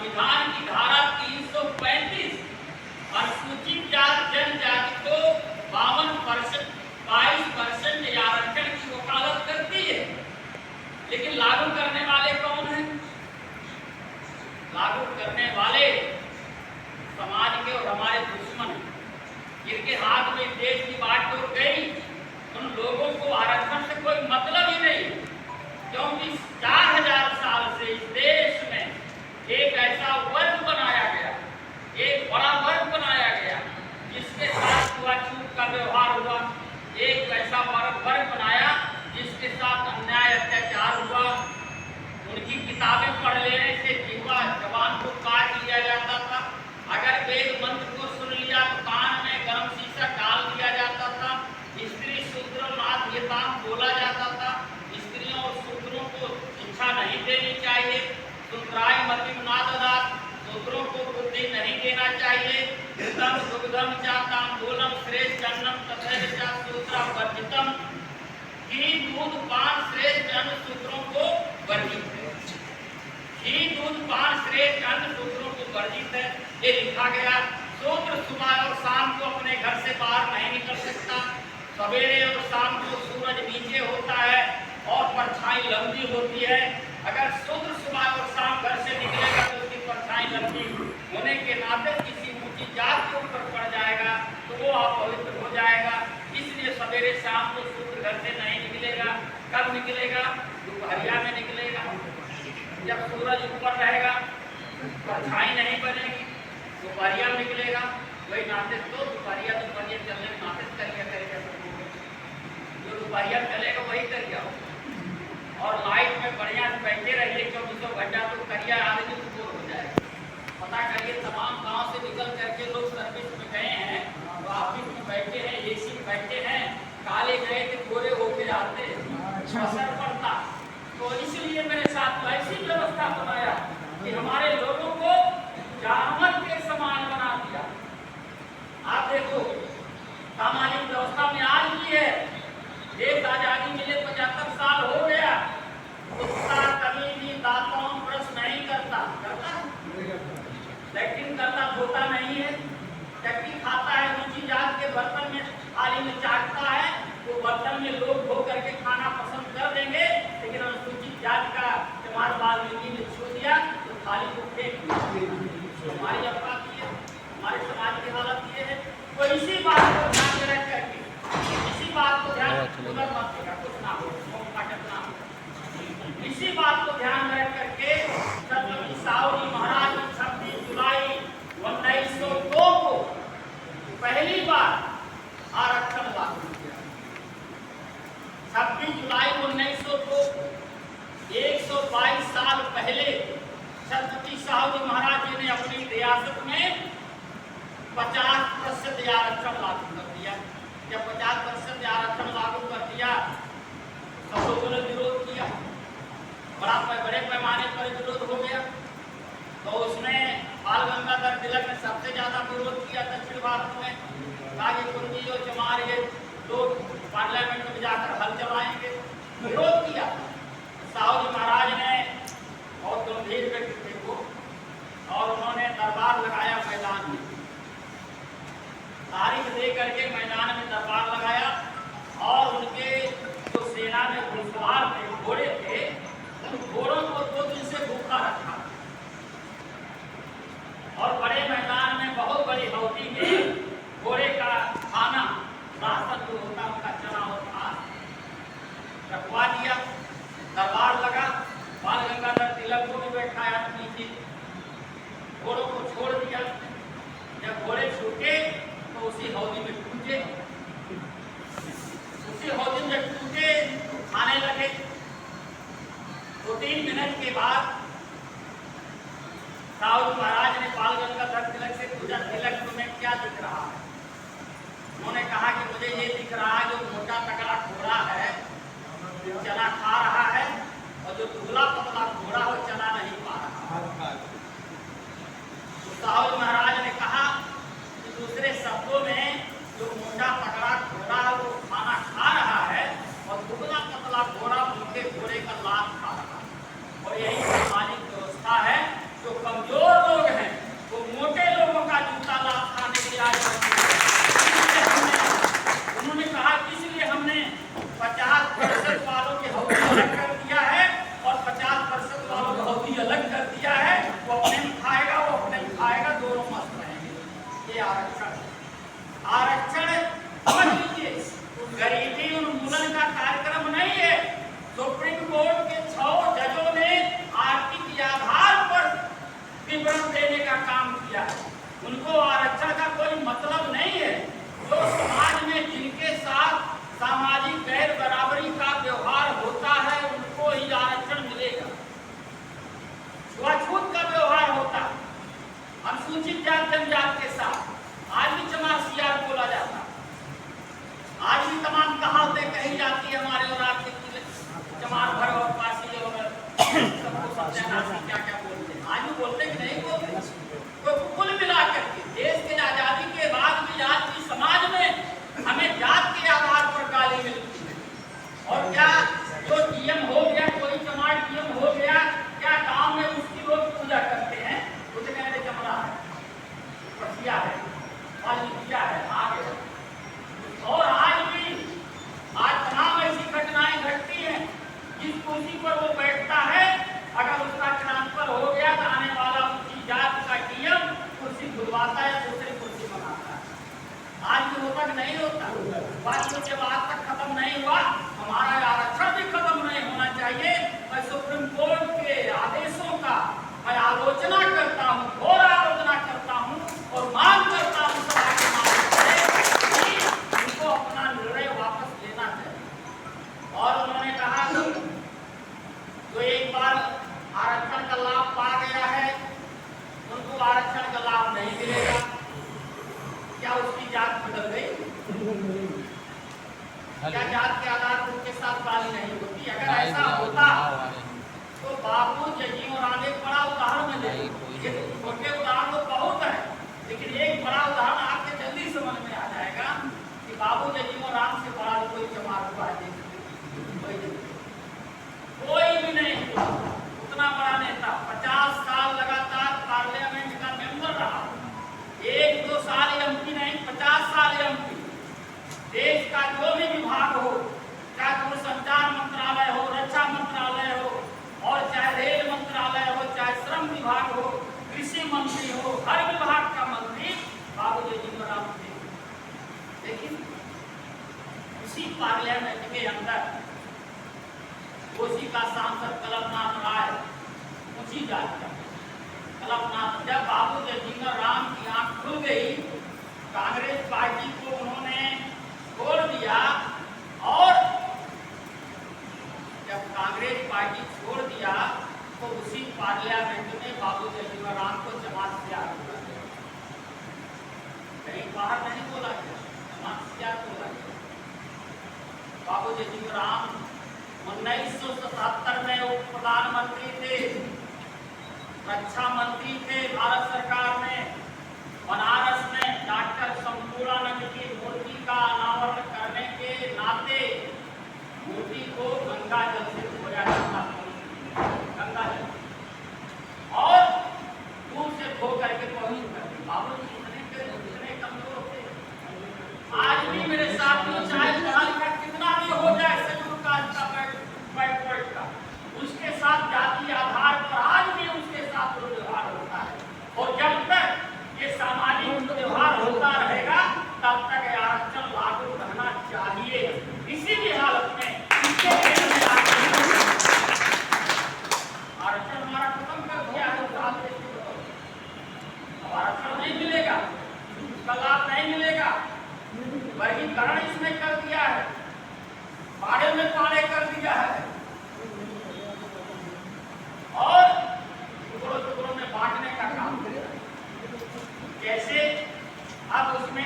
संविधान की धारा 335 अनुसूचित जाति जनजाति को 52% 22% आरक्षण की वकालत करती है, लेकिन लागू करने वाले कौन हैं? लागू करने वाले समाज के और हमारे दुश्मन हैं, जिनके हाथ में देश की बात टूट गई। उन लोगों को आरक्षण से कोई मतलब ही नहीं, क्योंकि 4000 साल से इस देश में एक ऐसा वर्ग बनाया गया, एक बड़ा वर्ग बनाया गया, जिसके साथ छुआछूत का व्यवहार हुआ। एक ऐसा वर्ग बनाया जिसके साथ अन्याय अत्याचार हुआ। उनकी किताबें पढ़ लेने से जिह्वा जबान को काट लिया जाता था। अगर वेद मंत्र को सुन लिया तो कान में गरम शीशा डाल दिया जाता था। स्त्री शूद्र नाथ बोला जाता था। स्त्रियों और शूद्रों को शिक्षा नहीं देनी चाहिए। शूद्राय मतिम नाददात, शूद्रों को बुद्धि नहीं देना चाहिए। घृतम दुग्धम च तांबूलम श्रेष्ठ अन्नम तथैव च शूद्रा वर्जितम, घी दूध पान श्रेष्ठ अन्न शूद्रों को वर्जित है। घी दूध पान श्रेष्ठ अन्न शूद्रों को वर्जित है, ये लिखा गया। शूद्र सुबह और शाम को अपने घर से बाहर नहीं निकल सकता। सवेरे और शाम को सूरज नीचे होता है और परछाई लंबी होती है। अगर शूद्र सुबह और शाम घर से निकलेगा तो उसकी परछाई लंबी होने के नाते किसी ऊंची जात के ऊपर पड़ जाएगा तो वो अपवित्र हो जाएगा। इसलिए सवेरे शाम को शूद्र घर से नहीं निकलेगा। कब निकलेगा? दोपहरिया में निकलेगा, जब सूरज ऊपर रहेगा, परछाई नहीं बनेगी, दोपहरिया में निकलेगा। वही नाते तो दोपहरिया चलने में नाते करेगा। जो दोपहरिया चलेगा वही कर जाओ, और लाइट में बढ़िया से बैठे रहिए 24 घंटा, तो करिया आदमी को बोर हो जाएगा। पता करिए तमाम गांव से निकल करके लोग सर्विस में गए हैं, तो ऑफिस में बैठे हैं, एसी में बैठे हैं, काले गए थे गोरे होके आते असर पड़ता। तो इसलिए मेरे साथ ऐसी व्यवस्था बनाया कि हमारे लोगों को जानवर के समान बना दिया। आप देखो सामाजिक व्यवस्था में आज भी है। देश आजादी मिले 75 साल हो गया, कुत्ता कभी भी दांतों ब्रश नहीं करता लेकिन करता धोता नहीं है। चटनी खाता है, ऊंची जात के बर्तन में थाली में चाटता है, वो बर्तन में लोग धो करके खाना पसंद कर देंगे, लेकिन अनुसूचित जात का जमात वाल्मीकि ने छू दिया तो थाली को फेंक दिया। हमारी अपराध ये, हमारे समाज की हालत ये है। तो इसी बात को ध्यान में रख करके, इसी बात को ध्यान कुछ ना हो, इसी बात को ध्यान में रख करके छत्रपति साहू जी महाराज ने 26 जुलाई 1902 को पहली बार आरक्षण लागू किया। 26 जुलाई 1902, 122 साल पहले छत्रपति साहू जी महाराज जी ने अपनी रियासत में 50% आरक्षण लागू कर दिया। जब 50% आरक्षण लागू कर दिया, सब लोगों ने विरोध किया, बड़े पैमाने पर विरोध हो गया। तो उसमें बाल गंगाधर तिलक ने सबसे ज्यादा विरोध किया दक्षिण भारत में। कहा कि कुंजी और चमार ये लोग पार्लियामेंट में जाकर हल चलाएंगे, विरोध किया। साहू जी महाराज ने बहुत गंभीर व्यक्ति को, और उन्होंने दरबार लगाया मैदान में, तारीख दे करके मैदान में दरबार लगाया, और उनके जो सेना में घुड़सवार थे, घोड़े थे, उन घोड़ों को 2 दिन से भूखा रखा, और बड़े मैदान में बहुत बड़ी हौदी में घोड़े का खाना राशन जो होता उनका चना और घास रखवा दिया। दरबार लगा, बाल गंगाधर तिलक को भी बैठाया नीचे, घोड़ों को छोड़ दिया। जब घोड़े छूटे तो उसी हौदी में टूटे, उसी हौदी में टूटे खाने लगे। 2-3 मिनट के बाद साहू महाराज ने बाल गंगाधर तिलक से पूछा, तिलक तुम्हें क्या दिख रहा है? उन्होंने कहा कि मुझे ये दिख रहा है, जो मोटा तगड़ा घोड़ा है चना खा रहा है, और जो दुबला पतला घोड़ा वो चना नहीं पा रहा। तो साहू महाराज ने कहा कि दूसरे शब्दों में जो मोटा तगड़ा घोड़ा है वो खाना खा रहा है, और दुबला पतला घोड़ा उनके घोड़े का लाभ खा रहा है। और यही सामाजिक व्यवस्था है जो कमजोर मतलब नहीं है। जो समाज में जिनके साथ सामाजिक गैर बराबरी का व्यवहार होता है उनको ही आरक्षण मिलेगा। छुआछूत का व्यवहार होता है अनुसूचित जाति जनजाति के साथ आज भी चमार सियार बोला जाता है, आज भी तमाम कहावतें कही जाती है हमारे और आपके चमार भर और पासी और सबको सत्यानाशी क्या क्या बोलते हैं, आज भी बोलते कि नहीं बोलते। तो कुल मिलाकर के देश के आजादी के बाद भी आज भी समाज में हमें जात के आधार पर गाली मिलती है। और क्या जो डीएम हो गया, कोई चमार डीएम हो गया, क्या गांव में उसकी लोग पूजा करते हैं, उसे कहते चमड़ा है, पसिया है, वाल्मीकिया है, आगे है। और आज भी आज तमाम ऐसी घटनाएं घटती हैं, जिस कुर्सी पर वो बैठता है अगर उसका ट्रांसफर हो गया तो आने वाला उसी जात का डीएम कुर्सी खुलवाता है, दूसरी कुर्सी बनाता है। आज भी होता कि नहीं होता? बात जब आज तक खत्म नहीं हुआ, हमारा आरक्षण भी खत्म नहीं होना चाहिए। मैं सुप्रीम कोर्ट के आदेशों का मैं आलोचना करता हूँ, घोर आलोचना करता हूँ और मांग करता हूँ सभा के माध्यम से कि उनको अपना निर्णय वापस लेना चाहिए। और उन्होंने कहा जो एक बार आरक्षण का लाभ पा गया है उनको आरक्षण का लाभ नहीं मिलेगा। क्या उसकी जात बदल गई? क्या जात के आधार पर उनके साथ गाली नहीं होती? अगर ऐसा होता तो बाबू जजियों राम एक बड़ा उदाहरण में दे, छोटे उदाहरण तो बहुत है, लेकिन एक बड़ा उदाहरण आपके जल्दी समझ में आ जाएगा कि बाबू जजियों राम से बड़ा कोई चमार हुआ है, कोई भी नहीं हुआ। उतना बड़ा नेता 50 साल लगातार पार्लियामेंट का मेंबर रहा, 1-2 साल एमपी नहीं 50 साल एमपी। देश का जो भी विभाग हो, चाहे दूरसंचार मंत्रालय हो, रक्षा मंत्रालय हो, और चाहे रेल मंत्रालय हो, चाहे श्रम विभाग हो, कृषि मंत्री हो, हर विभाग का मंत्री बाबू जजियों राम थे। लेकिन उसी पार्लियामेंट के अंदर उसी का सांसद कलपनाथ राय, ऊंची जाति का कलपनाथ, जब बाबू जजियों राम की आंख खुल गई, कांग्रेस पार्टी को उन्होंने छोड़ दिया। और जब कांग्रेस पार्टी छोड़ दिया तो उसी पार्लियामेंट में बाबू जजियों राम को जमात से आगे बोला गया, कहीं बाहर नहीं बोला गया, जमात से आगे बोला गया। बाबू जजियों राम 1977 में उप प्रधानमंत्री थे, रक्षा मंत्री थे भारत सरकार में। बनारस में डॉक्टर संपूर्णानंद की मूर्ति का अनावरण करने के नाते मूर्ति को गंगा जल से धोया जाता था, गंगा जल, और दूर से धो करके पहुंच करके। बाबू जी इतने कमजोर थे। आज भी मेरे साथियों, चाहे पढ़ा लिखा कितना भी हो जाए, शेड्यूल कास्ट का बैकवर्ड का, उसके साथ जाति आधार पर आज भी उसके साथ व्यवहार होता है। और जब तक ये सामाजिक व्यवहार होता रहेगा तब तक आरक्षण लागू रहना चाहिए। किसी भी हालत में इसके लिए हमें आरक्षण हमारा खत्म कर दिया है, आरक्षण नहीं मिलेगा, उसका लाभ नहीं मिलेगा। वर्गीकरण इसमें कर दिया है, पाड़े में पाड़े कर दिया है और टुकड़ों टुकड़ों में बांटने का काम किया। कैसे अब उसमें